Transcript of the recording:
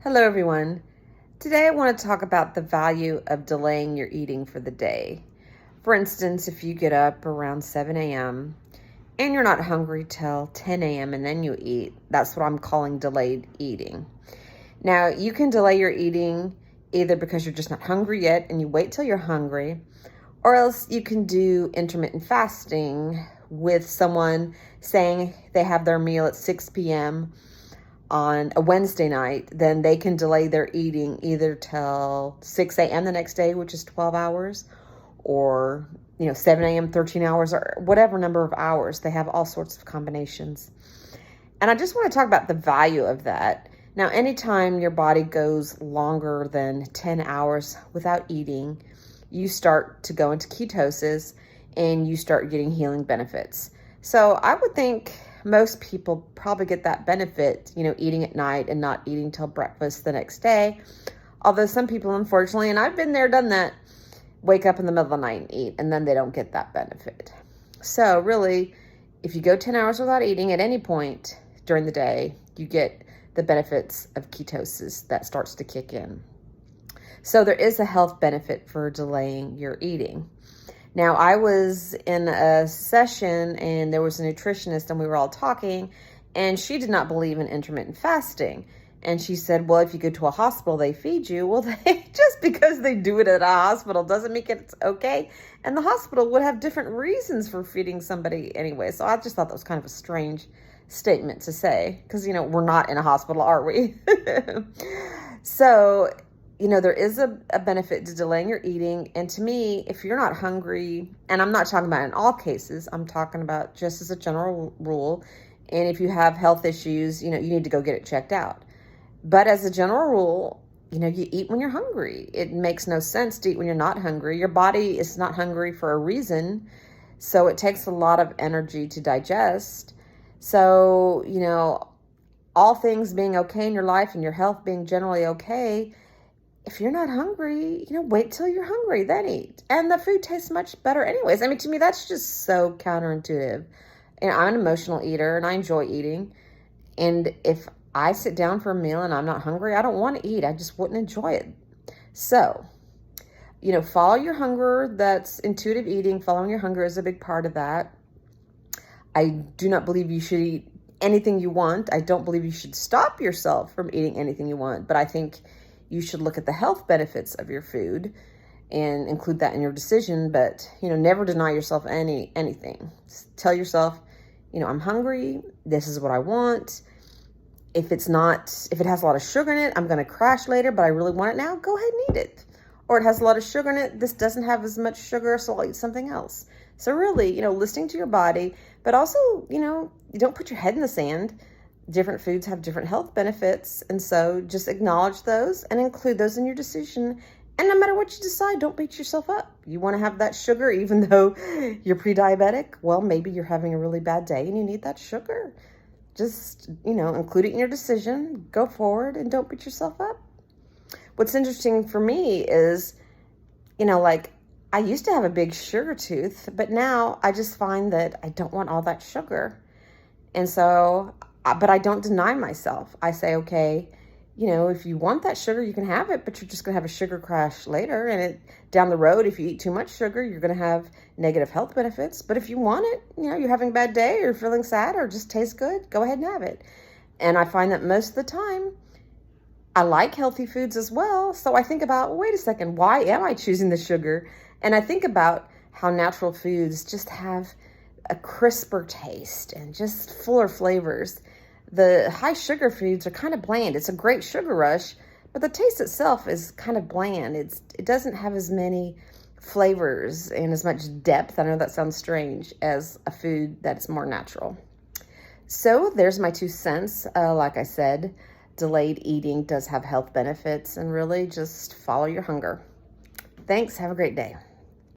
Hello, everyone. Today I want to talk about the value of delaying your eating for the day. For instance, if you get up around 7 a.m. and you're not hungry till 10 a.m. and then you eat, that's what I'm calling delayed eating. Now, you can delay your eating either because you're just not hungry yet and you wait till you're hungry, or else you can do intermittent fasting with someone saying they have their meal at 6 p.m. on a Wednesday night, then they can delay their eating either till 6 a.m. the next day, which is 12 hours, or 7 a.m., 13 hours, or whatever number of hours. They have all sorts of combinations. And I just want to talk about the value of that. Now, anytime your body goes longer than 10 hours without eating, you start to go into ketosis and you start getting healing benefits. So I would think most people probably get that benefit, eating at night and not eating till breakfast the next day. Although some people, unfortunately, and I've been there, done that, wake up in the middle of the night and eat, and then they don't get that benefit. So really, if you go 10 hours without eating at any point during the day, you get the benefits of ketosis that starts to kick in. So there is a health benefit for delaying your eating. Now, I was in a session and there was a nutritionist and we were all talking, and she did not believe in intermittent fasting. And she said, well, if you go to a hospital, they feed you. Well, just because they do it at a hospital doesn't make it okay. And the hospital would have different reasons for feeding somebody anyway. So I just thought that was kind of a strange statement to say because, we're not in a hospital, are we? So there is a benefit to delaying your eating. And to me, if you're not hungry, and I'm not talking about in all cases, I'm talking about just as a general rule. And if you have health issues, you need to go get it checked out. But as a general rule, you eat when you're hungry. It makes no sense to eat when you're not hungry. Your body is not hungry for a reason. So it takes a lot of energy to digest. So, all things being okay in your life and your health being generally okay, if you're not hungry, wait till you're hungry, then eat. And the food tastes much better anyways. I mean, to me, that's just so counterintuitive. And I'm an emotional eater and I enjoy eating. And if I sit down for a meal and I'm not hungry, I don't want to eat. I just wouldn't enjoy it. So, follow your hunger. That's intuitive eating. Following your hunger is a big part of that. I do not believe you should eat anything you want. I don't believe you should stop yourself from eating anything you want. But I think you should look at the health benefits of your food and include that in your decision. But, never deny yourself anything. Just tell yourself, I'm hungry. This is what I want. If it has a lot of sugar in it, I'm going to crash later, but I really want it now. Go ahead and eat it. Or it has a lot of sugar in it. This doesn't have as much sugar, so I'll eat something else. So really, listening to your body, but also, you don't put your head in the sand. Different foods have different health benefits. And so just acknowledge those and include those in your decision. And no matter what you decide, don't beat yourself up. You want to have that sugar, even though you're pre-diabetic. Well, maybe you're having a really bad day and you need that sugar. Just, include it in your decision. Go forward and don't beat yourself up. What's interesting for me is, I used to have a big sugar tooth, but now I just find that I don't want all that sugar. And so, but I don't deny myself. I say, okay, if you want that sugar, you can have it, but you're just going to have a sugar crash later. And down the road, if you eat too much sugar, you're going to have negative health benefits. But if you want it, you're having a bad day or feeling sad or just tastes good, go ahead and have it. And I find that most of the time, I like healthy foods as well. So I think about, wait a second, why am I choosing the sugar? And I think about how natural foods just have a crisper taste and just fuller flavors. The high sugar foods are kind of bland. It's a great sugar rush, but the taste itself is kind of bland. It doesn't have as many flavors and as much depth, I know that sounds strange, as a food that's more natural. So there's my 2 cents. Like I said, delayed eating does have health benefits, and really just follow your hunger. Thanks. Have a great day.